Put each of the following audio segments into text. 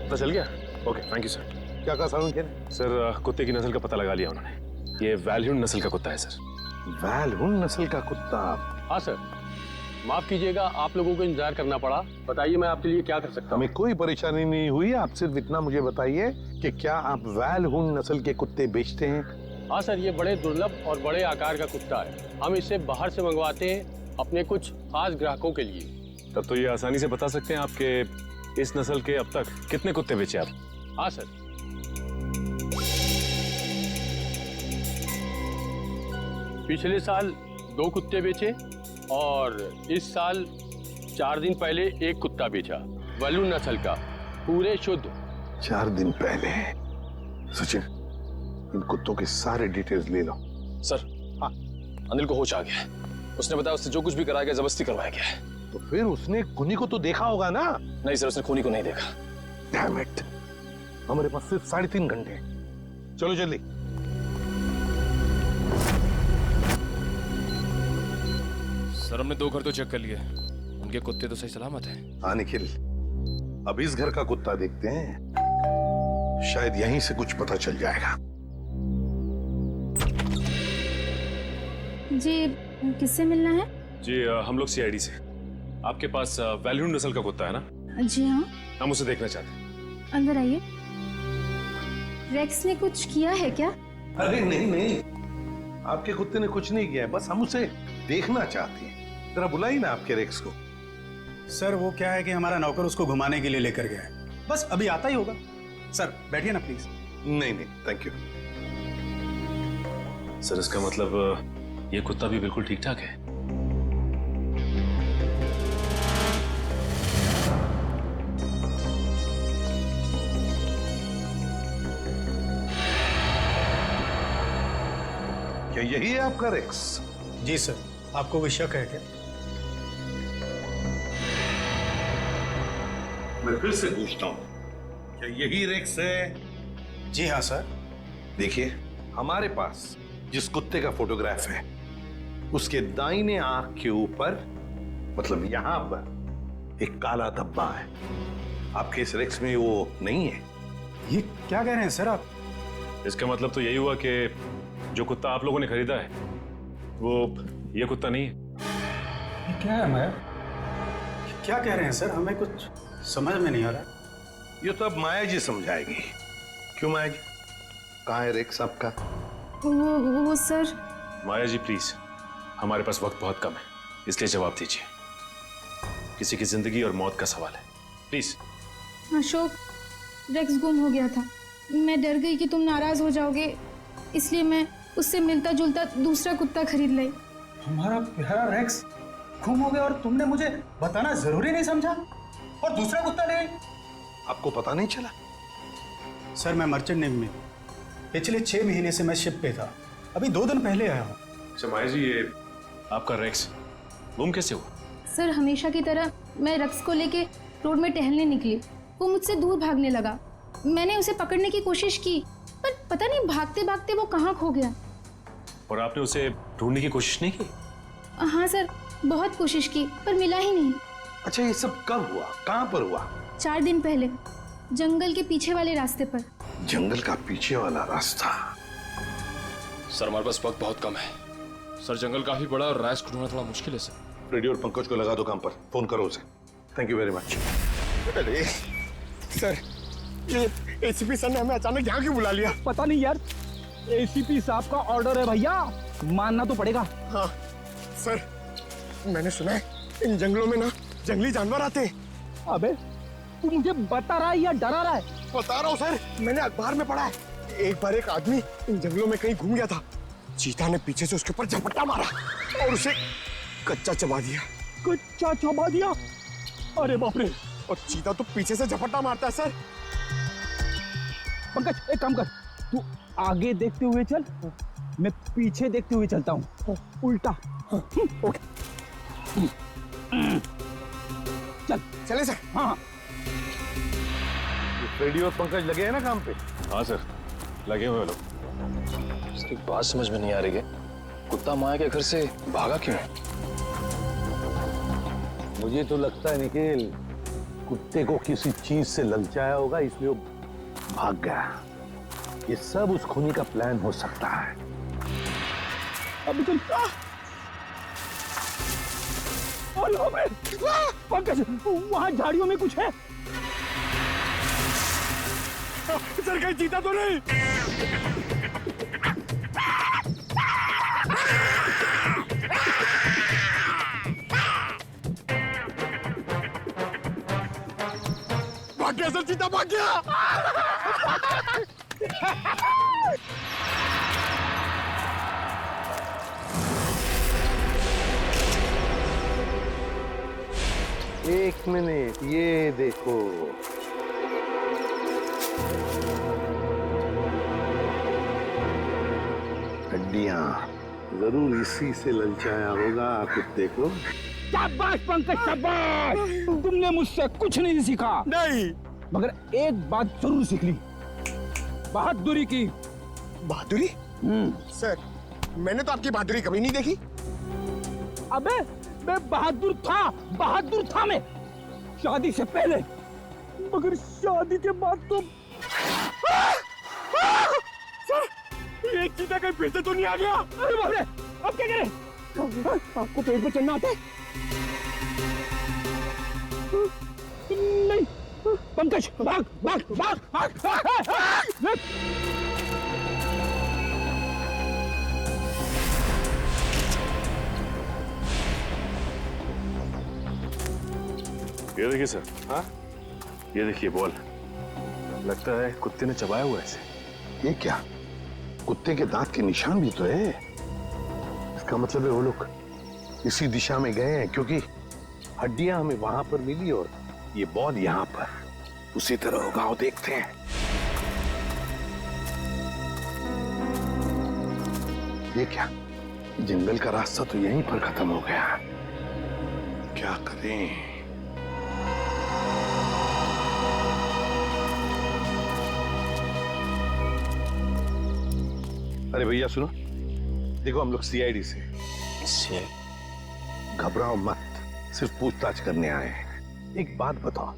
पता चल गया? Okay, thank you sir. क्या कहा सालुंखे? सर कुत्ते की नस्ल का पता लगा लिया उन्होंने। ये वैल्यून नस्ल का कुत्ता है सर। वैल्यून नस्ल का कुत्ता? हाँ सर, माफ कीजिएगा आप लोगों को इंतजार करना पड़ा। बताइए मैं आपके लिए क्या कर सकता हूँ? हमें कोई परेशानी नहीं हुई, आप सिर्फ इतना मुझे बताइए कि क्या आप वैल्यून नस्ल के कुत्ते बेचते हैं? हाँ सर, ये बड़े दुर्लभ और बड़े आकार का कुत्ता है। हम इसे बाहर से मंगवाते हैं अपने कुछ खास ग्राहकों के लिए। तब तो ये आसानी से बता सकते हैं आपके इस नस्ल के अब तक कितने कुत्ते बेचे आप? हाँ सर, पिछले साल 2 कुत्ते बेचे और इस साल 4 दिन पहले 1 कुत्ता बेचा, वैल्यून नस्ल का, पूरे शुद्ध। 4 दिन पहले? सचिन, इन कुत्तों के सारे डिटेल्स ले लो। सर, हाँ, अनिल को होश आ गया है। उसने बताया उससे जो कुछ भी कराया गया जबरदस्ती करवाया गया है। तो फिर उसने खूनी को तो देखा होगा ना? नहीं सर, उसने खूनी को नहीं देखा। डैम इट, हमारे पास सिर्फ 3.5 घंटे हैं। चलो जल्दी। सर हमने 2 घर तो चेक कर लिए, उनके कुत्ते तो सही सलामत हैं। हाँ निखिल, अब इस घर का कुत्ता देखते हैं, शायद यहीं से कुछ पता चल जाएगा। जी, किससे मिलना है? जी हम लोग सीआईडी से। आपके पास वैल्यून नस्ल का कुत्ता है ना? जी हाँ। हम उसे देखना चाहते हैं। अंदर आइए। रेक्स ने कुछ किया है क्या? अरे नहीं नहीं, आपके कुत्ते ने कुछ नहीं किया है, बस हम उसे देखना चाहते हैं। जरा बुलाइए ना आपके रेक्स को। सर वो क्या है कि हमारा नौकर उसको घुमाने के लिए लेकर गया है, बस अभी आता ही होगा। सर बैठिए ना प्लीज। नहीं नहीं, थैंक यू। सर इसका मतलब ये कुत्ता भी बिल्कुल ठीक ठाक है? क्या यही है आपका रेक्स? जी सर, आपको कोई शक है क्या? मैं फिर से पूछता हूं, क्या यही रेक्स है? जी हाँ सर। देखिए, हमारे पास जिस कुत्ते का फोटोग्राफ है उसके दाहिने आंख के ऊपर, मतलब यहां पर एक काला धब्बा है। आपके इस रेक्स में वो नहीं है। ये क्या कह रहे हैं सर आप? इसका मतलब तो यही हुआ कि जो कुत्ता आप लोगों ने खरीदा है वो ये कुत्ता नहीं है। ये क्या है मैं? क्या कह रहे हैं सर? हमें कुछ समझ में नहीं आ रहा। ये तो अब माया जी समझाएगी। क्यों माया जी, कहाँ है रेक्स आपका? वो सर। माया जी प्लीज, हमारे पास वक्त बहुत कम है, इसलिए जवाब दीजिए। किसी की जिंदगी और मौत का सवाल है, प्लीज। अशोक, रेक्स गुम हो गया था। मैं डर गई कि तुम नाराज हो जाओगे, इसलिए मैं उससे मिलता जुलता दूसरा कुत्ता खरीद लाई। हमारा प्यारा रेक्स गुम हो गया और तुमने मुझे बताना जरूरी नहीं समझा और दूसरा कुत्ता ले आई? आपको पता नहीं चला? सर मैं मर्चेंट नेवी में हूँ, पिछले 6 महीने से मैं शिप पे था, अभी 2 दिन पहले आया हूँ। अच्छा माया जी, ये आपका रेक्स गुम कैसे हुआ? सर हमेशा की तरह मैं रेक्स को लेके रोड में टहलने निकली। वो मुझसे दूर भागने लगा। मैंने उसे पकड़ने की कोशिश की, पर पता नहीं भागते भागते वो कहाँ खो गया। और आपने उसे ढूंढने की कोशिश नहीं की? हाँ सर, बहुत कोशिश की पर मिला ही नहीं। अच्छा, ये सब कब हुआ, कहाँ पर हुआ? 4 दिन पहले, जंगल के पीछे वाले रास्ते पर। जंगल का पीछे वाला रास्ता? सर हमारे पास वक्त बहुत कम है। सर जंगल काफी बड़ा और रैश को ढूंढना थोड़ा मुश्किल है सर। रेडियो और पंकज को लगा दो काम पर, फोन करो उसे। Thank you very much. अरे सर, ये एसीपी सर ने हमें अचानक यहाँ क्यों बुला लिया? पता नहीं यार, एसीपी साहब का ऑर्डर है भैया, मानना तो पड़ेगा। हाँ सर, मैंने सुना है इन जंगलों में ना जंगली जानवर आते हैं। अबे तू मुझे बता रहा है या डरा रहा है? बता रहा हूँ सर, मैंने अखबार में पढ़ा है। एक बार एक आदमी इन जंगलों में कहीं घूम गया था, चीता ने पीछे से उसके ऊपर झपट्टा मारा और उसे कच्चा चबा दिया। कच्चा चबा दिया? अरे बाप रे। और चीता तो पीछे से झपट्टा मारता है सर। पंकज एक काम कर, तू आगे देखते हुए चल, मैं पीछे देखते हुए चलता हूँ, उल्टा। ओके चल चले सर। हाँ। रेडियो और पंकज लगे हैं ना काम पे? हाँ सर, लगे हुए लोग। सर एक बात समझ में नहीं आ रही है, कुत्ता माया के घर से भागा क्यों? मुझे तो लगता है निखिल, कुत्ते को किसी चीज से ललचाया होगा, इसलिए वो भाग गया। ये सब उस खूनी का प्लान हो सकता है। अभी चल पंकज, वहां झाड़ियों में कुछ है। सर कहीं चीता तो नहीं? भाग गया सर, चीता भाग गया। एक मिनट, ये देखो। हड्डियां, जरूर इसी से ललचाया होगा कुत्ते को। शाबाश पंकज, शाबाश। तुमने मुझसे कुछ नहीं सीखा। नहीं। मगर एक बात जरूर सीख ली, बहादुरी की। बहादुरी? सर, मैंने तो आपकी बहादुरी कभी नहीं देखी। अबे मैं बहादुर था मैं, शादी से पहले, मगर शादी के बाद तो सर, ये चीता कहीं फिर से तो नहीं आ गया? अरे बाप रे, अब क्या करें? आपको पेड़ पे चढ़ना आता है? नहीं पंकज, भाग भाग भाग भाग, भाग। ये देखिए सर। हाँ, ये देखिए बॉल, लगता है कुत्ते ने चबाया हुआ है इसे। ये क्या, कुत्ते के दांत के निशान भी तो है। इसका मतलब है वो लोग इसी दिशा में गए हैं, क्योंकि हड्डियां हमें वहां पर मिली और ये बॉल यहाँ पर। उसी तरह होगा, वो देखते हैं। ये क्या, जंगल का रास्ता तो यहीं पर खत्म हो गया। क्या करें? अरे भैया सुनो, देखो हम लोग सीआईडी से। घबराओ मत, सिर्फ पूछताछ करने आए हैं। एक बात बताओ,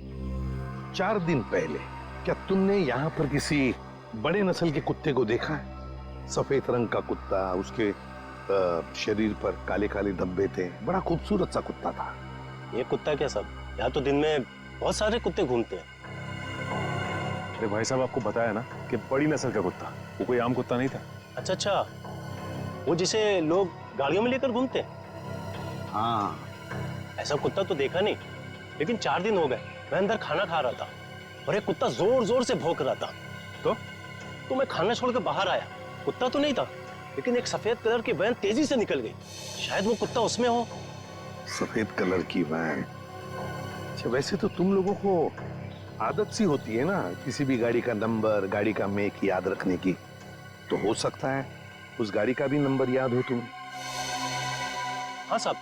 4 दिन पहले क्या तुमने यहाँ पर किसी बड़े नस्ल के कुत्ते को देखा है? सफेद रंग का कुत्ता, उसके शरीर पर काले काले धब्बे थे, बड़ा खूबसूरत सा कुत्ता था। ये कुत्ता क्या सब, यहाँ तो दिन में बहुत सारे कुत्ते घूमते हैं। अरे भाई साहब, आपको बताया ना कि बड़ी नस्ल का कुत्ता, वो कोई आम कुत्ता नहीं था। अच्छा अच्छा, वो जिसे लोग गाड़ियों में लेकर घूमते हैं? हाँ, ऐसा कुत्ता तो देखा नहीं, लेकिन 4 दिन हो गए मैं अंदर खाना खा रहा था और एक कुत्ता जोर जोर से भौंक रहा था। तो मैं खाना छोड़कर बाहर आया। कुत्ता तो नहीं था, लेकिन एक सफेद कलर की वैन तेजी से निकल गई। शायद वो कुत्ता उसमें हो। सफेद कलर की वैन। अच्छा, वैसे तो तुम लोगों को आदत सी होती है ना, किसी भी गाड़ी का नंबर, गाड़ी का मेक याद रखने की। तो हो सकता है उस गाड़ी का भी नंबर याद हो तुम्हें। हाँ साहब,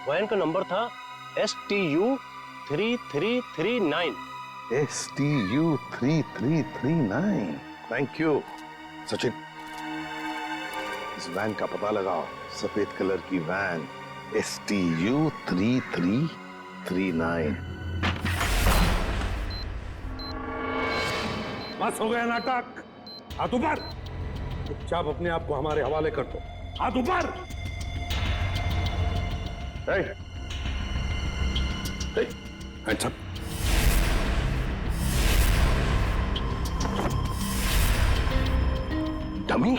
वैन का नंबर था STU 3339। STU 3339। Thank you Sachin. इस वैन का पता लगाओ, सफेद कलर की वैन, STU 3339। बस हो गया नाटक। हाथ ऊपर, चुपचाप अपने आप को हमारे हवाले कर दो। हाथ ऊपर। Hands up. डमी।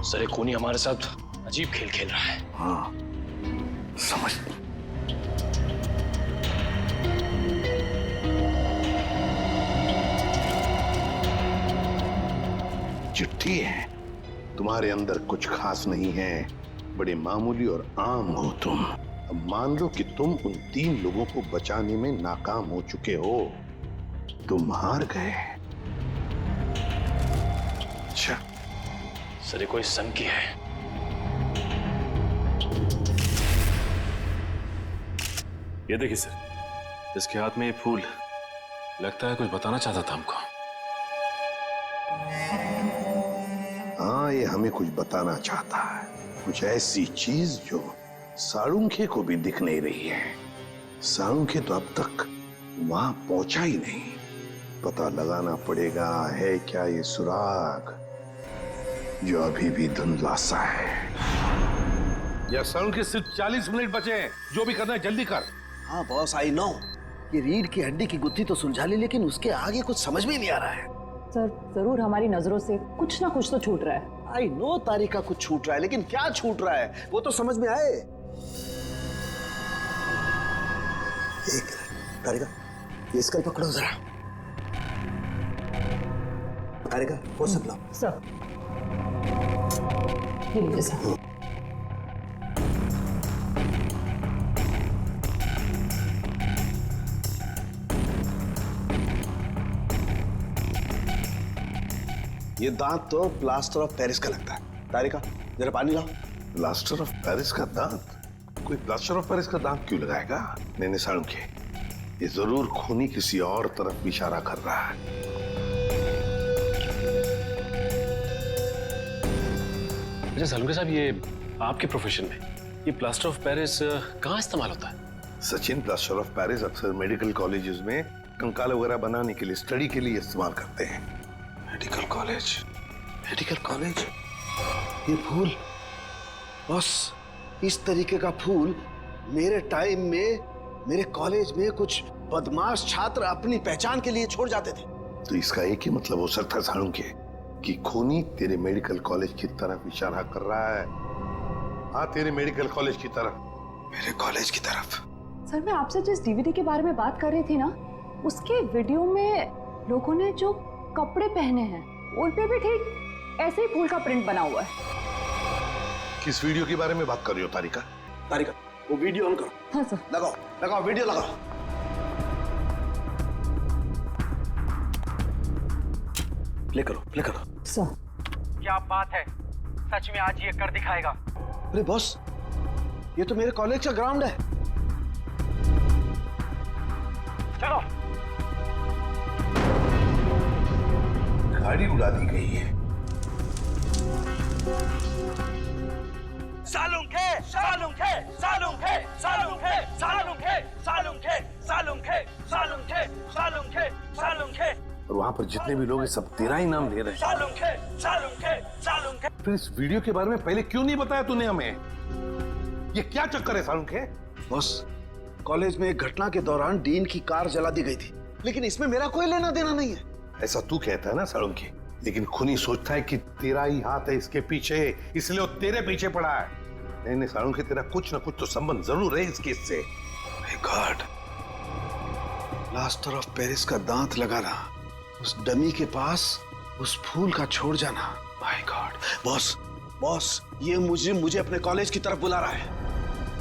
सर, एक खूनी हमारे साथ अजीब खेल खेल रहा है। हाँ, समझ। चिट्ठी है, तुम्हारे अंदर कुछ खास नहीं है, बड़े मामूली और आम हो तुम। अब मान लो कि तुम उन 3 लोगों को बचाने में नाकाम हो चुके हो, तुम हार गए। अच्छा सर, ये कोई सन की है। ये देखिए सर, इसके हाथ में ये फूल, लगता है कुछ बताना चाहता था हमको। हाँ, ये हमें कुछ बताना चाहता है, कुछ ऐसी चीज जो साळुंखे को भी दिख नहीं रही है। साळुंखे तो अब तक वहां पहुंचा ही नहीं। पता लगाना पड़ेगा है क्या ये सुराग जो अभी भी धुंधला सा है। या सरुण के सिर्फ 40 मिनट बचे हैं, जो भी करना है जल्दी कर। हाँ बॉस, आई नो ये रीढ़ की हड्डी की गुत्थी तो सुलझा ली, लेकिन उसके आगे कुछ समझ में नहीं आ रहा है। सर जरूर हमारी नजरों से कुछ ना कुछ तो छूट रहा है। आई नो तारिका कुछ छूट रहा है, लेकिन क्या छूट रहा है वो तो समझ में आए। एक मिनट तारिका, ये स्केल पकड़ो जरा। तारिका वो सब लो। सर ये लीजिए सर। ये दांत तो प्लास्टर ऑफ पेरिस का लगता है। तारिका जरा पानी लाओ। प्लास्टर ऑफ पेरिस का दांत? कोई प्लास्टर ऑफ पेरिस का दांत क्यों लगाएगा? नहीं सारुण के, ये जरूर खूनी किसी और तरफ इशारा कर रहा है। अच्छा सालुंके साहब, ये आपके प्रोफेशन में ये प्लास्टर ऑफ पेरिस कहाँ इस्तेमाल होता है? सचिन, प्लास्टर ऑफ पेरिस अक्सर मेडिकल कॉलेजेस में कंकाल वगैरह बनाने के लिए, स्टडी के लिए इस्तेमाल करते हैं। Medical college, medical college. ये फूल बस, इस तरीके का फूल मेरे टाइम में मेरे कॉलेज में कुछ बदमाश छात्र अपनी पहचान के लिए छोड़ जाते थे। तो इसका एक ही मतलब हो सकता है सारुण के कि खूनी तेरे मेडिकल कॉलेज की तरफ इशारा कर रहा है। हाँ, तेरे मेडिकल कॉलेज की तरफ, मेरे कॉलेज की तरफ। सर मैं आपसे जिस डीवीडी के बारे में बात कर रही थी ना, उसके वीडियो में लोगों ने जो कपड़े पहने हैं उन पे भी ठीक ऐसे ही फूल का प्रिंट बना हुआ है। किस वीडियो के बारे में बात कर रही हो तारिका? तारिका वो वीडियो ऑन करो। हाँ सर। लगाओ लगाओ वीडियो लगाओ। प्ले करो, प्ले करो। सर क्या बात है, सच में आज ये कर दिखाएगा। अरे बॉस, ये तो मेरे कॉलेज का ग्राउंड है। चलो। गाड़ी उड़ा दी गई है। सालुंके, सालुंके, सालुंके, सालुंके, सालुंके, सालुंके, सालुंके, सालुंके, सालुंके, सालुंके। और वहां पर जितने भी लोग हैं सब तेरा ही नाम ले रहे हैं। सालुंके, सालुंके, सालुंके। फिर इस वीडियो के बारे में पहले क्यों नहीं बताया तूने हमें? ये क्या चक्कर है सारुण के? बॉस, कॉलेज में एक घटना के दौरान डीन की कार जला दी गई थी, लेकिन इसमें मेरा कोई लेना देना नहीं है। ऐसा तू कहता है ना सारुण के, लेकिन खूनी सोचता है कि तेरा ही हाथ है इसके पीछे, इसलिए वो तेरे पीछे पड़ा है। नहीं नहीं सारुण के, तेरा कुछ ना कुछ तो संबंध जरूर है इस केस से। My God, plaster of Paris का दांत लगाना, उस डमी के पास उस फूल का छोड़ जाना। My God. बॉस बॉस, ये मुझे अपने कॉलेज की तरफ बुला रहा है।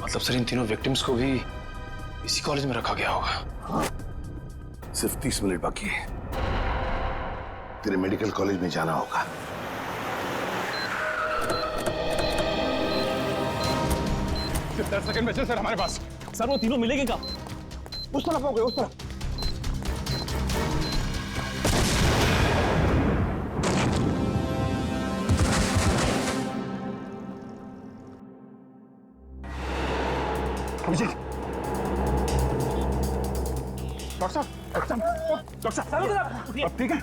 मतलब सर इन तीनों विक्टिम्स को भी इसी कॉलेज में रखा गया होगा? हाँ, सिर्फ 30 मिनट बाकी है, तेरे मेडिकल कॉलेज में जाना होगा। सिर्फ 10 सेकंड बचे सर हमारे पास। सर वो तीनों मिलेंगे कहाँ? उस तरफ हो गए, उस तरफ। अभिषेक, डॉक्टर साहब, अब ठीक है?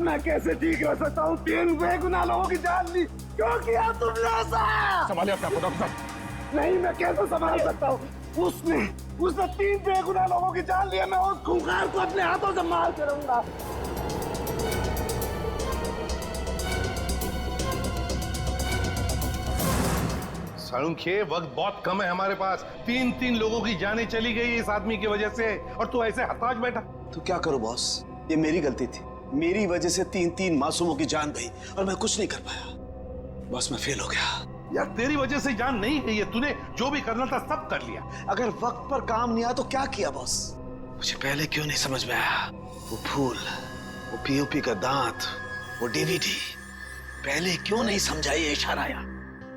मैं कैसे ठीक रह सकता हूँ? 3 बेगुनाह लोगों की जान ली, क्यों किया तुमने ऐसा? संभालिए अपने आप को डॉक्टर साहब। नहीं, मैं कैसे संभाल सकता हूँ? उसने 3 बेगुनाह लोगों की जान लिया। मैं उस खूंखार को अपने हाथों से मार करूंगा। सारुण के, वक्त बहुत कम है हमारे पास। 3 लोगों की जानें चली गई इस आदमी की वजह से, और तू ऐसे हताश बैठा। तो क्या करूं बॉस, ये मेरी गलती थी। मेरी वजह से 3 मासूमों की जान गई और मैं कुछ नहीं कर पाया। बस मैं फेल हो गया। यार तेरी वजह से जान नहीं गई है, तूने जो भी करना था सब कर लिया। अगर वक्त पर काम नहीं आया तो क्या किया बॉस? मुझे पहले क्यों नहीं समझ में आया? वो फूल, वो पीओपी का दांत, वो डीवीडी, पहले क्यों नहीं समझा? ये इशारा आया।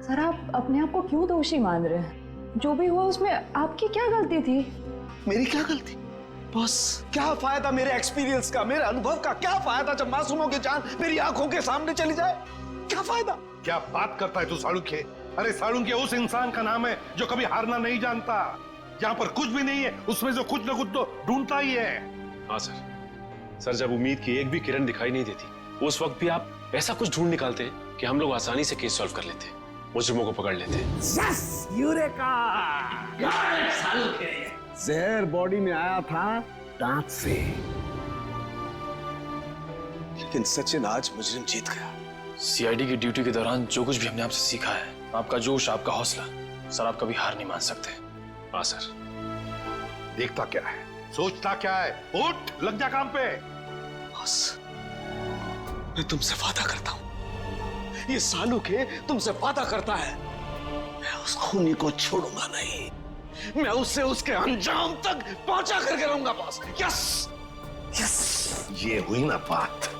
सर आप अपने आप को क्यों दोषी मान रहे हैं? जो भी हुआ उसमें आपकी क्या गलती थी? मेरी क्या गलती? बॉस, क्या फायदा मेरे एक्सपीरियंस का, मेरे अनुभव का? क्या फायदा जब मासूमों की जान मेरी आंखों के सामने चली जाए? क्या फायदा? क्या बात करता है तू सारुण के? अरे सारुण के उस इंसान का नाम है जो कभी हारना नहीं जानता। जहां पर कुछ भी नहीं है उसमें से कुछ ना कुछ तो ढूंढता ही है। हाँ सर, जब उम्मीद की एक भी किरण दिखाई नहीं देती उस वक्त भी आप ऐसा कुछ ढूंढ निकालते कि हम लोग आसानी से केस सॉल्व कर लेते, मुजरिमों को पकड़ लेते। Yes, eureka! जहर बॉडी में आया था दांत से। लेकिन सचिन आज मुजरिम जीत गया। सीआईडी की ड्यूटी के दौरान जो कुछ भी हमने आपसे सीखा है, आपका जोश, आपका हौसला, सर आप कभी हार नहीं मान सकते। हाँ सर। देखता क्या है, सोचता क्या है, उठ, लग जा काम पे। बस मैं तुमसे वादा करता हूं, ये सालू के तुमसे वादा करता है, मैं उस खूनी को छोड़ूंगा नहीं, मैं उससे उसके अंजाम तक पहुंचा करके रहूंगा बॉस। यस यस, ये हुई ना बात।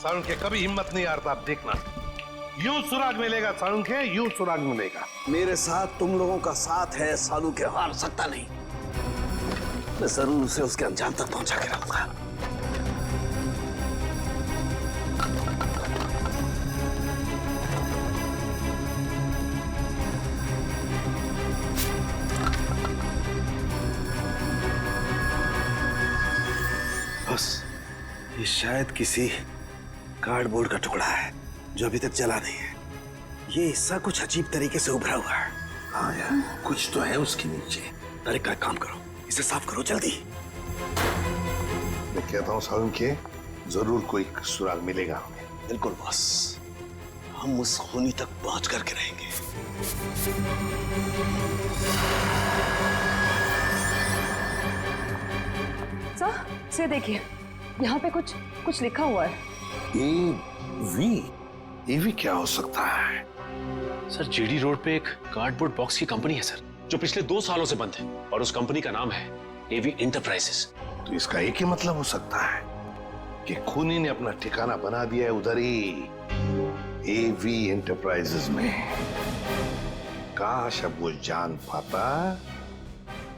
सारुण के कभी हिम्मत नहीं हारता, आप देखना। यूं सुराग मिलेगा सारुण के, यूं सुराग मिलेगा। मेरे साथ तुम लोगों का साथ है, सालू के हार सकता नहीं, मैं जरूर उसे उसके अंजाम तक पहुंचा के रहूंगा। बस ये शायद किसी कार्डबोर्ड का टुकड़ा है जो अभी तक जला नहीं है। ये हिस्सा कुछ अजीब तरीके से उभरा हुआ है। हाँ यार, कुछ तो है उसके नीचे। अरे क्या काम करो, इसे साफ करो जल्दी। मैं कहता हूँ सारुण के, जरूर कोई सुराग मिलेगा हमें। बिल्कुल बॉस, हम उस खूनी तक पहुंच करके रहेंगे। सर, से देखिए, यहाँ पे कुछ लिखा हुआ है। एवी क्या हो सकता है? सर जीडी रोड पे एक कार्डबोर्ड बॉक्स की कंपनी है सर, जो पिछले 2 सालों से बंद है, और उस कंपनी का नाम है एवी एंटरप्राइजेस। तो इसका एक ही मतलब हो सकता है कि खूनी ने अपना ठिकाना बना दिया है उधर ही, एवी एंटरप्राइजेस में। काश अब वो जान पाता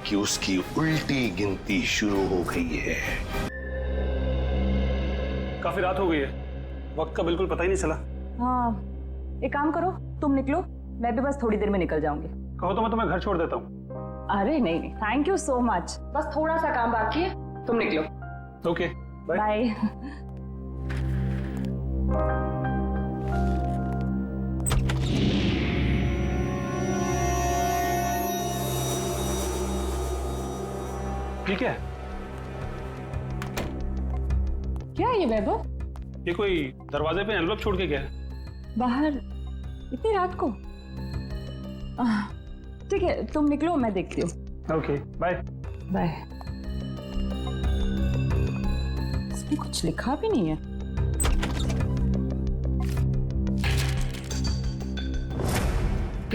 कि उसकी उल्टी गिनती शुरू हो गई है। काफी रात हो गई है, वक्त का बिल्कुल पता ही नहीं चला। हाँ, एक काम करो, तुम निकलो, मैं भी बस थोड़ी देर में निकल जाऊंगी। कहो तो मैं तुम्हें घर छोड़ देता हूँ। अरे नहीं, थैंक यू सो मच, बस थोड़ा सा काम बाकी है, तुम निकलो। Okay, bye. ठीक है। क्या है ये वैभव? ये कोई दरवाजे पे एनवलप छोड़ के गया है? बाहर इतनी रात को? ठीक है, तुम निकलो, मैं देखती हूँ। Okay, bye bye. इसमें कुछ लिखा भी नहीं है।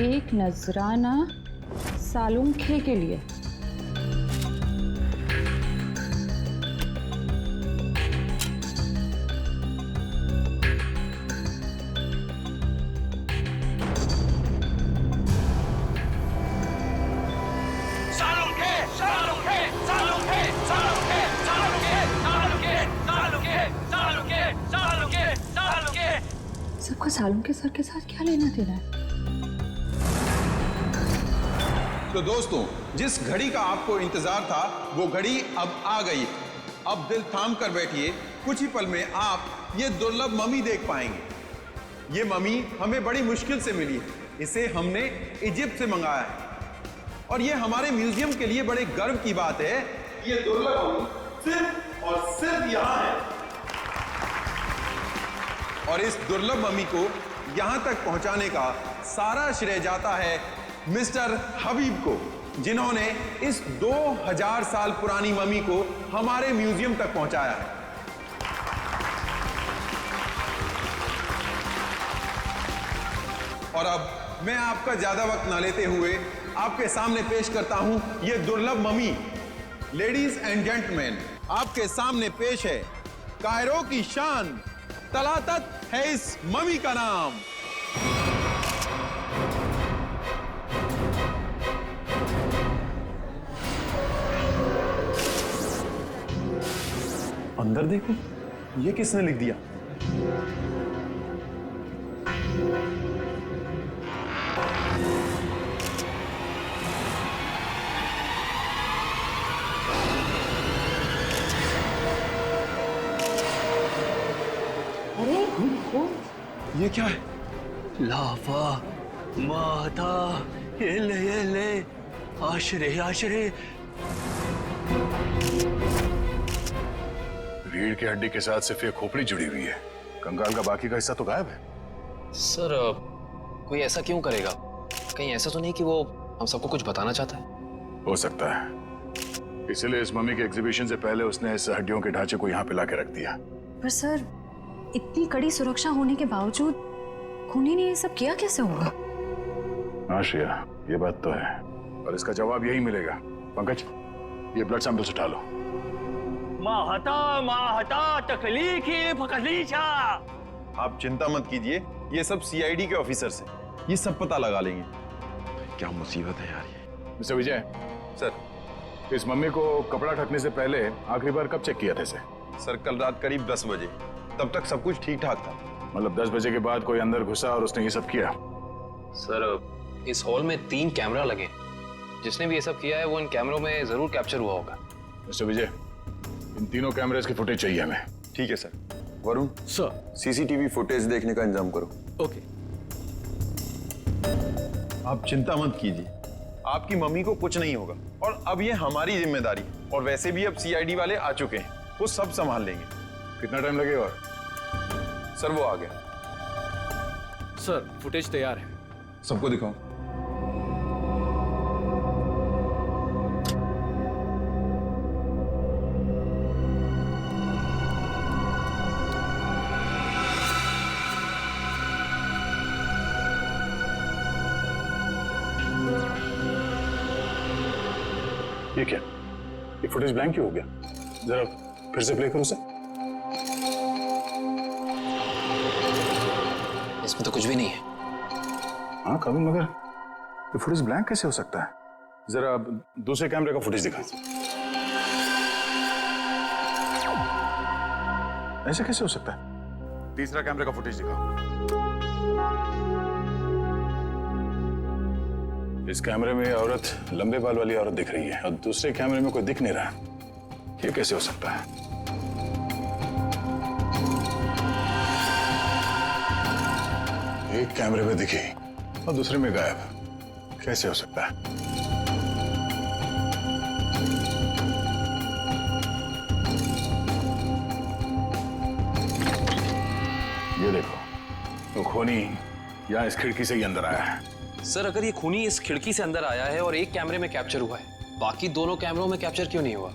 एक नजराना सालुंखे के लिए। सबका सालुंखे सर के साथ क्या लेना देना है? तो दोस्तों, जिस घड़ी का आपको इंतजार था वो घड़ी अब आ गई। अब दिल थाम कर बैठिए, कुछ ही पल में आप ये दुर्लभ मम्मी देख पाएंगे। ये मम्मी हमें बड़ी मुश्किल से मिली है, इसे हमने इजिप्ट से मंगाया है और ये हमारे म्यूजियम के लिए बड़े गर्व की बात है। ये दुर्लभ मम्मी सिर्फ और सिर्फ यहाँ है और इस दुर्लभ मम्मी को यहां तक पहुंचाने का सारा श्रेय जाता है मिस्टर हबीब को, जिन्होंने इस 2000 साल पुरानी मम्मी को हमारे म्यूजियम तक पहुंचाया है। और अब मैं आपका ज्यादा वक्त ना लेते हुए आपके सामने पेश करता हूं यह दुर्लभ मम्मी। लेडीज एंड जेंटलमैन, आपके सामने पेश है कायरो की शान, तलातत है इस मम्मी का नाम। अंदर देखो, ये किसने लिख दिया? ये क्या है? लावा माता ये ले आश्रे आश्रे। रीढ़ की हड्डी के साथ सिर्फ ये खोपड़ी जुड़ी हुई है, कंकाल का बाकी का हिस्सा तो गायब है। सर कोई ऐसा क्यों करेगा? कहीं ऐसा तो नहीं कि वो हम सबको कुछ बताना चाहता है? हो सकता है, इसलिए इस मम्मी के एग्जीबिशन से पहले उसने इस हड्डियों के ढांचे को यहाँ पे लाके रख दिया। पर सर, इतनी कड़ी सुरक्षा होने के बावजूद खूनी ने ये सब किया कैसे होगा? हाँ श्रेया, ये बात तो है, और इसका जवाब यही मिलेगा। पंकज, ये ब्लड सैंपल्स उठा लो। माहता तकलीफ ही फकलीचा। आप चिंता मत कीजिए, ये सब सीआईडी के ऑफिसर्स हैं, ये सब पता लगा लेंगे। क्या मुसीबत है यार ये। मिस्टर विजय सर, इस मम्मी को कपड़ा ढकने से पहले आखिरी बार कब चेक किया था इसे? सर कल रात करीब 10 बजे, तब तक सब कुछ ठीक ठाक था। मतलब 10 बजे के बाद कोई अंदर घुसा और उसने ये सब किया? सर इस हॉल में 3 कैमरा लगे, जिसने भी ये सब किया है वो इन कैमरों में जरूर कैप्चर हुआ होगा। मिस्टर विजय, इन तीनों कैमरेज की फुटेज चाहिए हमें। ठीक है sir. Varun sir, CCTV footage देखने का इंतजाम करो। ओके। आप चिंता मत कीजिए, आपकी मम्मी को कुछ नहीं होगा, और अब ये हमारी जिम्मेदारी है, और वैसे भी अब सीआईडी वाले आ चुके हैं, वो सब संभाल लेंगे। कितना टाइम लगेगा? और सर वो आ गया। सर फुटेज तैयार है, सबको दिखाओ। ये क्या? ये फुटेज ब्लैंक क्यों हो गया? जरा फिर से प्ले करो उसे। इसमें तो कुछ भी नहीं है। हाँ कभी, मगर ये फुटेज ब्लैंक कैसे हो सकता है? जरा दूसरे कैमरे का फुटेज दिखा। ऐसे कैसे हो सकता है? तीसरा कैमरे का फुटेज दिखा। इस कैमरे में औरत, लंबे बाल वाली औरत दिख रही है, और दूसरे कैमरे में कोई दिख नहीं रहा। ये कैसे हो सकता है? एक कैमरे में दिखी और दूसरे में गायब, कैसे हो सकता है? ये देखो, तो खूनी यहाँ इस खिड़की से ही अंदर आया है। सर अगर ये खूनी इस खिड़की से अंदर आया है और एक कैमरे में कैप्चर हुआ है, बाकी दोनों कैमरों में कैप्चर क्यों नहीं हुआ?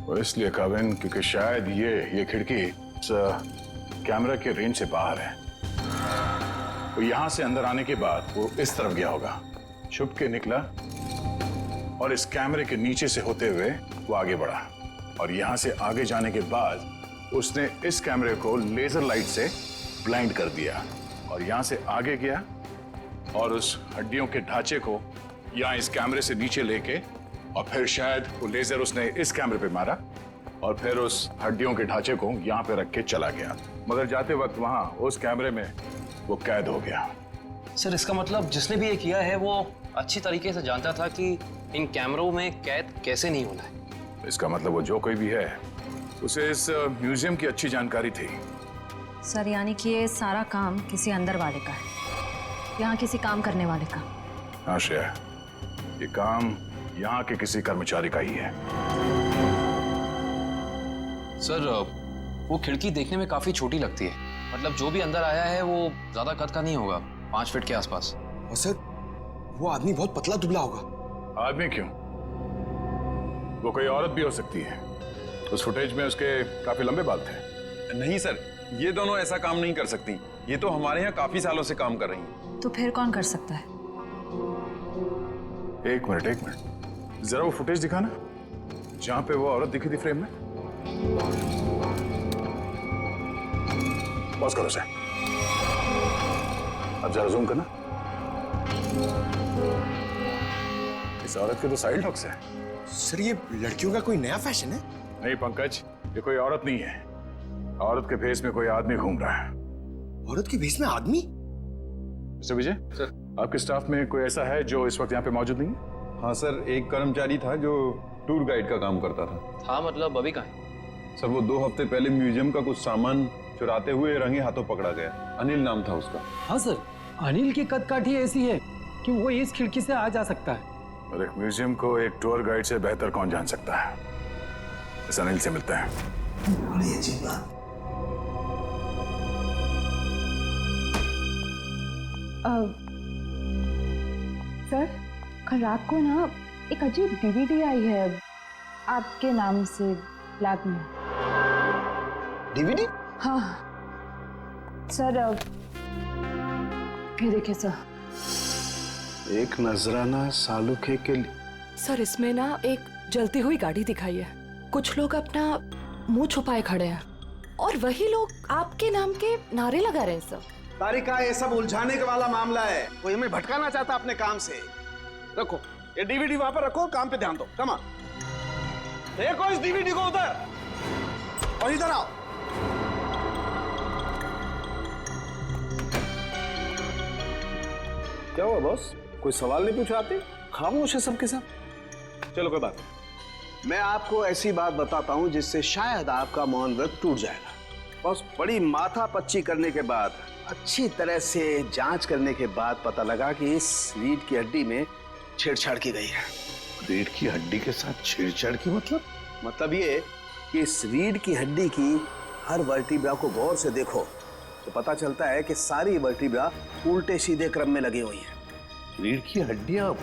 वो इसलिए काविन, क्योंकि शायद ये खिड़की इस कैमरा के रेंज से बाहर है। तो यहां से अंदर आने के बाद वो इस तरफ गया होगा, छुप के निकला और इस कैमरे के नीचे से होते हुए वो आगे बढ़ा, और यहां से आगे जाने के बाद उसने इस कैमरे को लेजर लाइट से ब्लाइंड कर दिया, और यहां से आगे गया और उस हड्डियों के ढांचे को यहाँ इस कैमरे से नीचे लेके, और फिर शायद वो लेजर उसने इस कैमरे पे मारा और फिर उस हड्डियों के ढांचे को यहाँ पे रख के चला गया, मगर जाते वक्त वहां उस कैमरे में वो कैद हो गया। सर इसका मतलब जिसने भी ये किया है वो अच्छी तरीके से जानता था कि इन कैमरों में कैद कैसे नहीं होना है। इसका मतलब वो जो कोई भी है, उसे इस म्यूजियम की अच्छी जानकारी थी। सर यानी कि ये सारा काम किसी अंदर वाले का है, यहाँ किसी काम करने वाले का। हाँ श्रेया, ये काम यहाँ के किसी कर्मचारी का ही है। सर वो खिड़की देखने में काफी छोटी लगती है, मतलब जो भी अंदर आया है वो ज्यादा कद का नहीं होगा, 5 फीट के आसपास। और सर वो आदमी बहुत पतला दुबला होगा। आदमी क्यों, वो कोई औरत भी हो सकती है। उस फुटेज में उसके काफी लंबे बाल थे। नहीं सर, ये दोनों ऐसा काम नहीं कर सकती, ये तो हमारे यहाँ काफी सालों से काम कर रही हैं। तो फिर कौन कर सकता है? एक मिनट, जरा वो फुटेज दिखाना जहां पे वो औरत दिखी थी फ्रेम में। पॉज करो उसे, अब जरा जूम करना। इस औरत के तो साइड लॉक्स है। सर ये लड़कियों का कोई नया फैशन है? नहीं पंकज, ये कोई औरत नहीं है, औरत के भेष में कोई आदमी घूम रहा है। औरत के भेष में आदमी? मिस्टर विजय सर, आपके स्टाफ में कोई ऐसा है जो इस वक्त यहाँ पे मौजूद नहीं है? हाँ सर, एक कर्मचारी था जो टूर गाइड का काम करता था। हाँ मतलब अभी कहाँ है? सर वो 2 हफ्ते पहले म्यूजियम का कुछ सामान चुराते हुए रंगे हाथों पकड़ा गया। अनिल नाम था उसका। हाँ सर, अनिल की कदकाठी ऐसी है कि वो इस खिड़की से आ जा सकता है। और एक म्यूजियम को एक टूर गाइड से बेहतर कौन जान सकता है। इस अनिल से मिलते हैं। बड़ी अजीब बात। सर, कल रात को ना एक अजीब डीवीडी आई है आपके नाम से लैब में। डीवीडी? हाँ सर, ये देखिए सर। एक नजराना सालुखे के लिए। सर, इसमें ना एक जलती हुई गाड़ी दिखाई है। कुछ लोग अपना मुंह छुपाए खड़े हैं और वही लोग आपके नाम के नारे लगा रहे हैं सर। तारिका, ये सब उलझाने का वाला मामला है। कोई हमें भटकाना चाहता अपने काम से। रखो ये डीवीडी वहां पर रखो, काम पे ध्यान दो। कम ऑन, देखो इस डीवीडी को उधर और इधर आओ। क्या हुआ बॉस, कोई सवाल नहीं पूछा? आते खामोश है सबके सब। चलो कोई बात नहीं, मैं आपको ऐसी बात बताता हूं जिससे शायद आपका मौन व्रत टूट जाएगा। बस बड़ी माथा पच्ची करने के बाद, अच्छी तरह से जांच करने के बाद पता लगा कि इस रीढ़ की हड्डी में छेड़छाड़ की गई है। रीढ़ की हड्डी के साथ छेड़छाड़ की मतलब ये कि इस रीढ़ की हड्डी की हर वर्टिब्रा को गौर से देखो तो पता चलता है कि सारी वर्टिब्रा उल्टे सीधे क्रम में लगी हुई हैं। रीढ़ की हड्डियां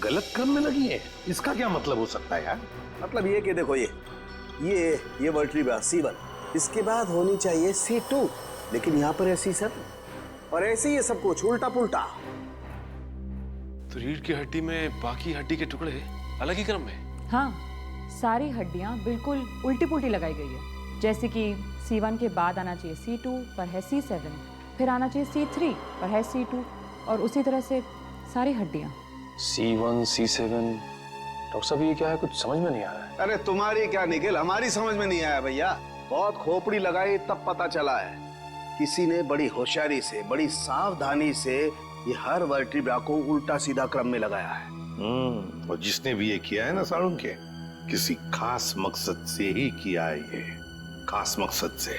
गलत क्रम में लगी हैं, इसका क्या मतलब हो सकता है यार? मतलब ये कि देखो ये वर्टिब्रा C1, इसके बाद होनी चाहिए C2, लेकिन यहाँ पर है C7 और ऐसे ही सब कुछ उल्टा पुल्टा। तो रीढ़ की हड्डी में बाकी हड्डी के टुकड़े अलग ही क्रम में? हाँ, सारी हड्डियां बिल्कुल उल्टी पुल्टी लगाई गई है। जैसे कि C1 के बाद आना चाहिए C2 पर है C7, फिर आना चाहिए C3 पर है C2 और उसी तरह से सारी हड्डियां। C1, C7, डॉक्टर साहब ये क्या है, कुछ समझ में नहीं आ रहा है। अरे तुम्हारी क्या निखिल, हमारी समझ में नहीं आया भैया। बहुत खोपड़ी लगाई तब पता चला है। किसी ने बड़ी होशियारी से, बड़ी सावधानी से ये हर वर्टिब्रा को उल्टा सीधा क्रम में लगाया है। और जिसने भी ये किया है ना सालुंखे, किसी खास मकसद से ही किया है ये, खास मकसद से।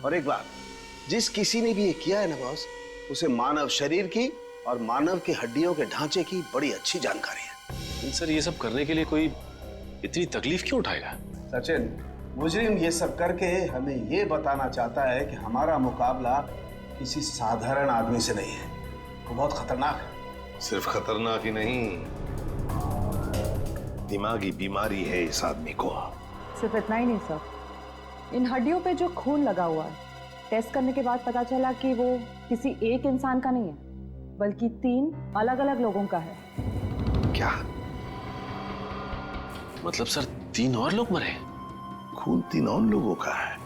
और एक बात, जिस किसी ने भी ये किया है ना बॉस, उसे मानव शरीर की और मानव के हड्डियों के ढांचे की बड़ी अच्छी जानकारी है। सर ये सब करने के लिए कोई इतनी तकलीफ क्यों उठाएगा? सचिन, मुजरिम ये सब करके हमें ये बताना चाहता है कि हमारा मुकाबला किसी साधारण आदमी से नहीं है, वो बहुत खतरनाक है। सिर्फ खतरनाक ही नहीं, दिमागी बीमारी है इस आदमी को। सिर्फ इतना ही नहीं सर, इन हड्डियों पे जो खून लगा हुआ है, टेस्ट करने के बाद पता चला कि वो किसी एक इंसान का नहीं है, बल्कि 3 अलग अलग लोगों का है। क्या मतलब सर 3 और लोग मरे? खून 3 और लोगों का है?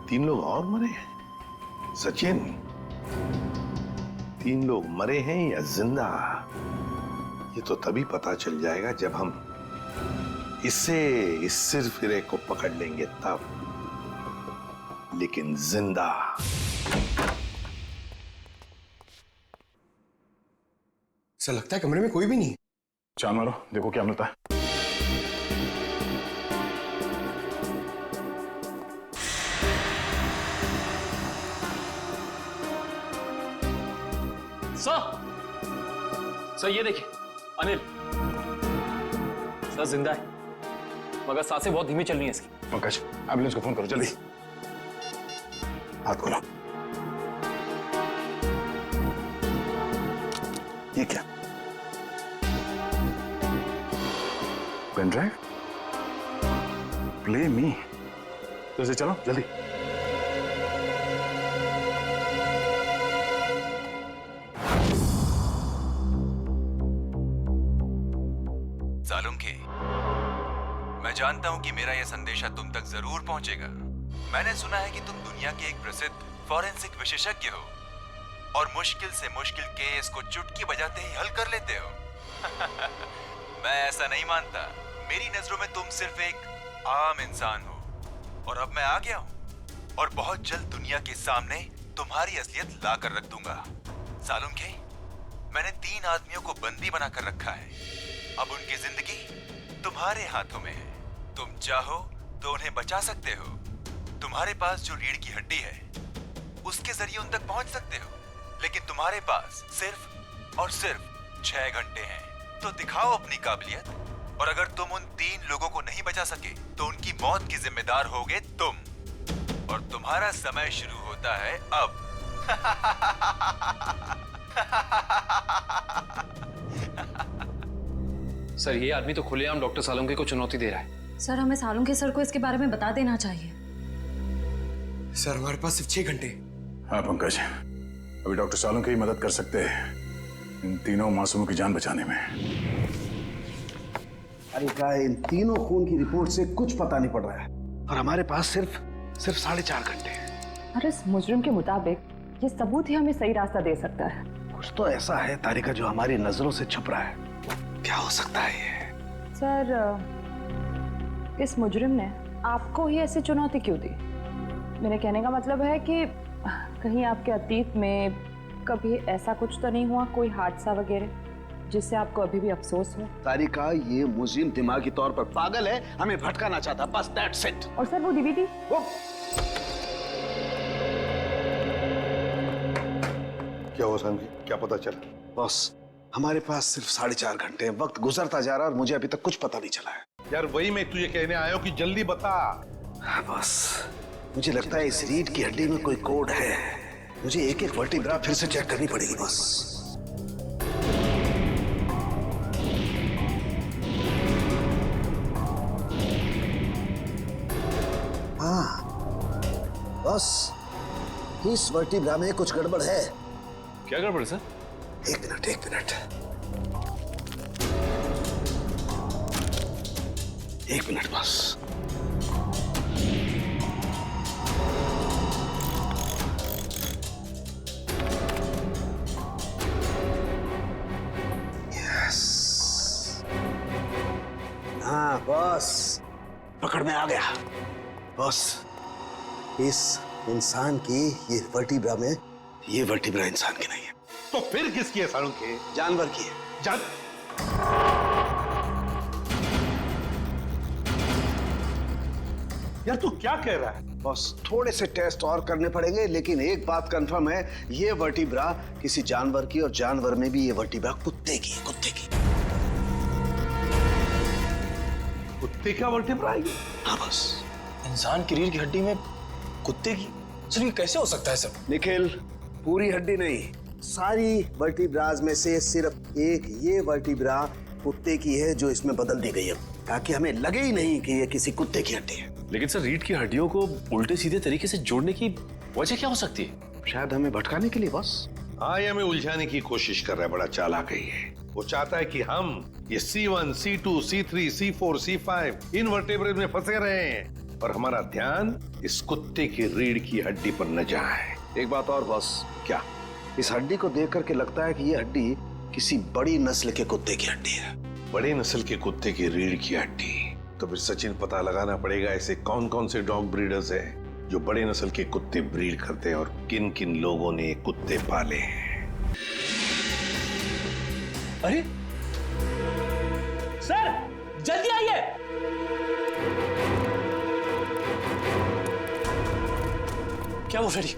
3 लोग और मरे हैं? सचिन, 3 लोग मरे हैं या जिंदा, ये तो तभी पता चल जाएगा जब हम इस सिरफिरे को पकड़ लेंगे तब। लेकिन जिंदा। ऐसा लगता है कमरे में कोई भी नहीं है। चाल मारो, देखो क्या मिलता है। सर ये देखिए, अनिल सर जिंदा है, मगर सांसें बहुत धीमी चल रही हैं इसकी। पंकज, एम्बुलेंस को फोन करो जल्दी। हाथ खोलो। ये क्या? Pen drive? Play me. तो इसे चलो जल्दी। सालुंखे, मैं जानता हूं कि मेरा यह संदेशा तुम तक जरूर पहुंचेगा। मैंने सुना है कि तुम दुनिया के एक प्रसिद्ध फॉरेंसिक विशेषज्ञ हो और मुश्किल से मुश्किल केस को चुटकी बजाते ही हल कर लेते हो। मैं ऐसा नहीं मानता। मेरी नजरों में तुम सिर्फ एक आम इंसान हो और अब मैं आ गया हूं और बहुत जल्द दुनिया के सामने तुम्हारी असलियत ला कर रख दूंगा। सालुंखे, मैंने 3 आदमियों को बंदी बनाकर रखा है। अब उनकी जिंदगी तुम्हारे हाथों में है। तुम चाहो तो उन्हें बचा सकते हो तुम्हारे पास जो रीढ़ की हड्डी है उसके जरिए उन तक पहुंच सकते हो, लेकिन तुम्हारे पास सिर्फ और सिर्फ 6 घंटे हैं। तो दिखाओ अपनी काबिलियत, और अगर तुम उन 3 लोगों को नहीं बचा सके तो उनकी मौत की जिम्मेदार होगे तुम, और तुम्हारा समय शुरू होता है अब। सर, ये आदमी तो खुलेआम डॉक्टर सालुंके को चुनौती दे रहा है। सर, हमें सालुंके सर को इसके बारे में बता देना चाहिए। सर, हमारे पास सिर्फ 6 घंटे। हाँ पंकज, अभी डॉक्टर सालुंके ही मदद कर सकते हैं इन तीनों मासूमों की जान बचाने में। अरे क्या, इन तीनों खून की रिपोर्ट से कुछ पता नहीं पड़ रहा है, और हमारे पास सिर्फ 4.5 घंटे हैं। और इस मुजरिम के मुताबिक ये सबूत ही हमें सही रास्ता दे सकता है। कुछ तो ऐसा है तारिका जो हमारी नजरों से छुप रहा है। क्या हो सकता है ये? सर, इस मुजरिम ने आपको ही ऐसी चुनौती क्यों दी? मेरे कहने का मतलब है कि कहीं आपके अतीत में कभी ऐसा कुछ तो नहीं हुआ, कोई हादसा वगैरह जिससे आपको अभी भी अफसोस हो? तारिका, ये मुजरिम दिमागी तौर पर पागल है, हमें भटकाना चाहता, बस दैट्स इट। और सर, वो डीवीडी? क्या हुआ सामजी, क्या पता चला? बॉस, हमारे पास सिर्फ 4.5 घंटे हैं, वक्त गुजरता जा रहा है और मुझे अभी तक कुछ पता नहीं चला है। यार वही मैं तुझे कहने आया हूँ कि जल्दी बता। हाँ बॉस, मुझे लगता है इस रीढ़ की हड्डी में कोई कोड है। मुझे एक एक वर्टिब्रा फिर से चेक करनी पड़ेगी बॉस। हाँ बॉस, इस वर्टिब्रा में कुछ गड़बड़ है। क्या गड़बड़ सर? एक मिनट बस। यस, हाँ बॉस, पकड़ में आ गया। बॉस, इस इंसान की ये वर्टिब्रा में, ये वर्टिब्रा इंसान की नहीं है। तो फिर किसकी है सालुंके? जानवर की है। यार तू क्या कह रहा है? बॉस, थोड़े से टेस्ट और करने पड़ेंगे, लेकिन एक बात कंफर्म है, ये वर्टिब्रा किसी जानवर की, और जानवर में भी ये वर्टिब्रा कुत्ते की। कुत्ते का वर्टिब्रा है? हाँ बॉस। इंसान की रीढ़ की हड्डी में कुत्ते की? सर, ये कैसे हो सकता है सर? निखिल, पूरी हड्डी नहीं, सारी वर्टिब्राज में से सिर्फ एक ये वर्टिब्रा कुत्ते की है जो इसमें बदल दी गई है, ताकि हमें लगे ही नहीं कि ये किसी कुत्ते की हड्डी है। लेकिन सर, रीढ़ की हड्डियों को उल्टे सीधे तरीके से जोड़ने की वजह क्या हो सकती है? शायद हमें भटकाने के लिए बॉस। हाँ, ये हमें उलझाने की कोशिश कर रहा है, बड़ा चालाक है ये। वो चाहता है कि हम ये C1, C2, C3, C4, C5 इन वर्टेब्रेज में फंसे रहे हैं, और हमारा ध्यान इस कुत्ते की रीढ़ की हड्डी पर न जाए। एक बात और बॉस। क्या? इस हड्डी को देख करके लगता है कि ये हड्डी किसी बड़ी नस्ल के कुत्ते की हड्डी है। बड़ी नस्ल के कुत्ते की रीढ़ की हड्डी? तो फिर सचिन, पता लगाना पड़ेगा ऐसे कौन कौन से डॉग ब्रीडर्स हैं जो बड़े नस्ल के कुत्ते ब्रीड करते हैं, और किन किन लोगों ने कुत्ते पाले हैं। अरे सर, जल्दी आइए। क्या वो फ्रेडी?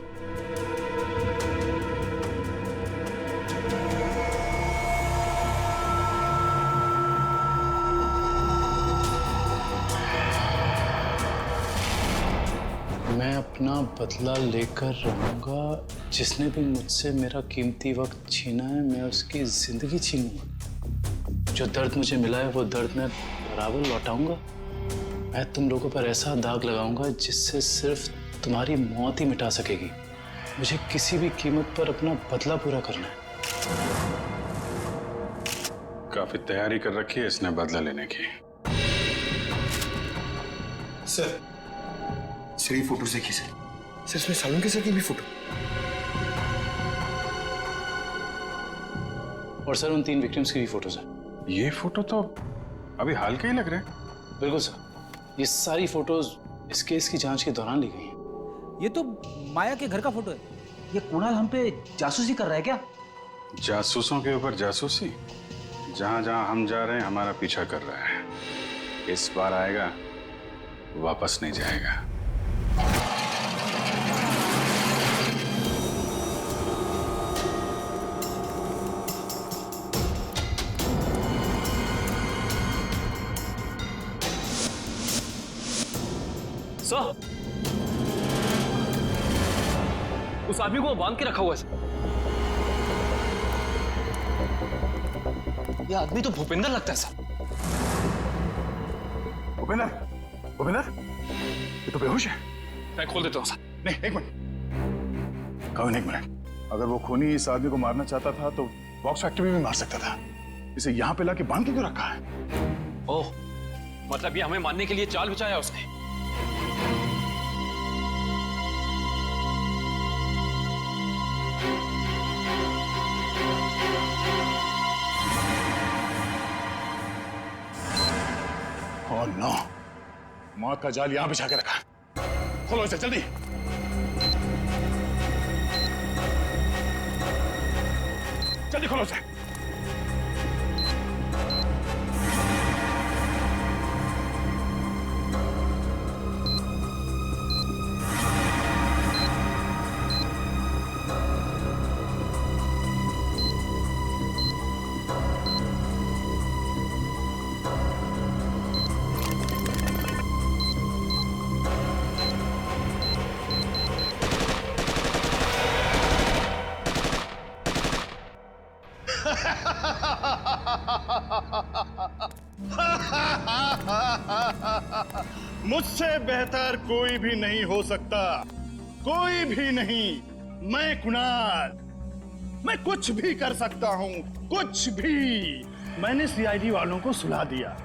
मैं अपना बदला लेकर रहूंगा। जिसने भी मुझसे मेरा कीमती वक्त छीना है, मैं उसकी जिंदगी छीनूंगा। जो दर्द मुझे मिला है वो दर्द मैं बराबर लौटाऊंगा। मैं तुम लोगों पर ऐसा दाग लगाऊंगा जिससे सिर्फ तुम्हारी मौत ही मिटा सकेगी। मुझे किसी भी कीमत पर अपना बदला पूरा करना है। काफी तैयारी कर रखी है इसने बदला लेने की। सर, ये फोटो देखिए सर, इसमें सालुंके सर की भी फोटो। और सर, उन 3 विक्टिम्स की भी फोटोज हैं। ये फोटो तो अभी हाल के ही लग रहे हैं। बिल्कुल सर, ये सारी फोटोज इस केस की जांच के दौरान ली गई हैं। ये तो माया के घर का फोटो है। ये कुणाल हम पे जासूसी कर रहा है क्या? जासूसों के ऊपर जासूसी? जहां जहां हम जा रहे हैं हमारा पीछा कर रहा है। इस बार आएगा, वापस नहीं जाएगा। सर, उस आदमी को बांध के रखा हुआ है। ये आदमी तो भूपेंद्र लगता है सर। भूपेंद्र, भूपेंद्र, ये तो बेहोश है। मैं खोल देता हूँ सर। नहीं, एक मिनट कविन, एक मिनट। अगर वो खूनी इस आदमी को मारना चाहता था तो बॉक्स फैक्ट्री में भी मार सकता था। इसे यहाँ पे लाके बांध के क्यों रखा है? ओह, मतलब ये हमें मारने के लिए चाल बिछाया उसने। ओह नो, मौत का जाल यहां बिछा के रखा। खोलो इसे जल्दी। जल्दी खोलो इसे। मुझसे बेहतर कोई भी नहीं हो सकता, कोई भी नहीं। मैं कुणाल, मैं कुछ भी कर सकता हूं, कुछ भी। मैंने सीआईडी वालों को सुला दिया,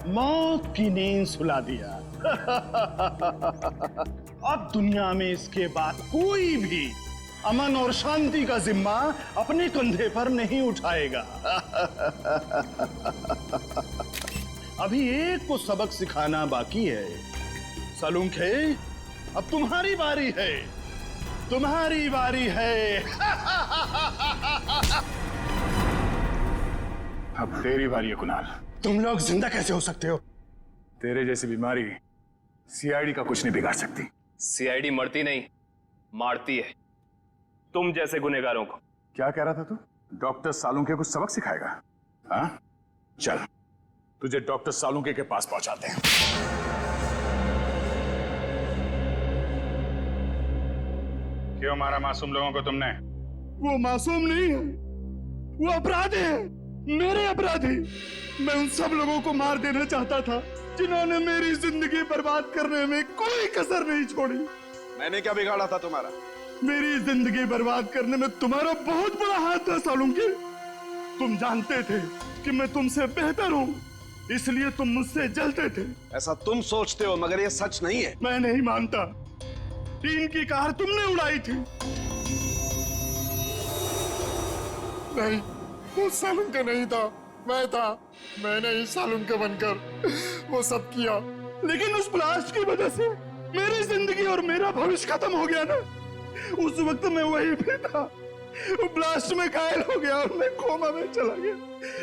मौत की नींद सुला दिया। अब दुनिया में इसके बाद कोई भी अमन और शांति का जिम्मा अपने कंधे पर नहीं उठाएगा। अभी एक को सबक सिखाना बाकी है। सालुंखे, अब तुम्हारी बारी है, तुम्हारी बारी है। अब तेरी बारी है कुणाल। तुम लोग जिंदा कैसे हो सकते हो? तेरे जैसी बीमारी सीआईडी का कुछ नहीं बिगाड़ सकती। सीआईडी मरती नहीं, मारती है तुम जैसे गुनहगारों को। क्या कह रहा था तू? डॉक्टर सालुंके को सबक सिखाएगा? हाँ, चल तुझे डॉक्टर सालुंके के पास पहुंचाते हैं। क्यों मारा मासूम लोगों को तुमने? वो मासूम नहीं है, वो अपराधी है, मेरे अपराधी। मैं उन सब लोगों को मार देना चाहता था जिन्होंने मेरी जिंदगी बर्बाद करने में कोई कसर नहीं छोड़ी। मैंने क्या बिगाड़ा था तुम्हारा? मेरी जिंदगी बर्बाद करने में तुम्हारा बहुत बड़ा हाथ था सालुंके। तुम जानते थे कि मैं तुमसे बेहतर हूँ, इसलिए तुम मुझसे जलते थे। ऐसा तुम सोचते हो, मगर ये सच नहीं है। मैं नहीं मानता। टीन की कार तुमने उड़ाई थी। नहीं, वो सालुंके नहीं था, मैं था। मैंने ही सालुंके बनकर वो सब किया। लेकिन उस ब्लास्ट की वजह से मेरी जिंदगी और मेरा भविष्य खत्म हो गया ना। उस वक्त मैं वहीं पे था, वो ब्लास्ट में घायल हो गया और मैं कोमा में चला गया।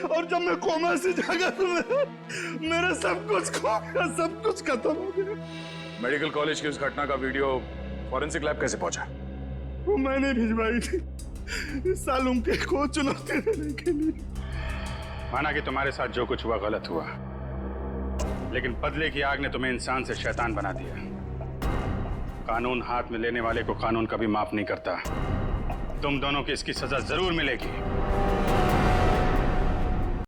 और जब मैं कोमा से जागा तो मेरा सब कुछ खो गया, सब कुछ खत्म हो गया। मेडिकल कॉलेज की उस घटना का वीडियो फॉरेंसिक लैब कैसे पहुंचा? वो मैंने भिजवाई थी सालुंके को चुनौती देने के लिए। माना कि तुम्हारे साथ जो कुछ हुआ गलत हुआ, लेकिन बदले की आग ने तुम्हें इंसान से शैतान बना दिया। कानून हाथ में लेने वाले को कानून कभी माफ नहीं करता। तुम दोनों की इसकी सजा जरूर मिलेगी।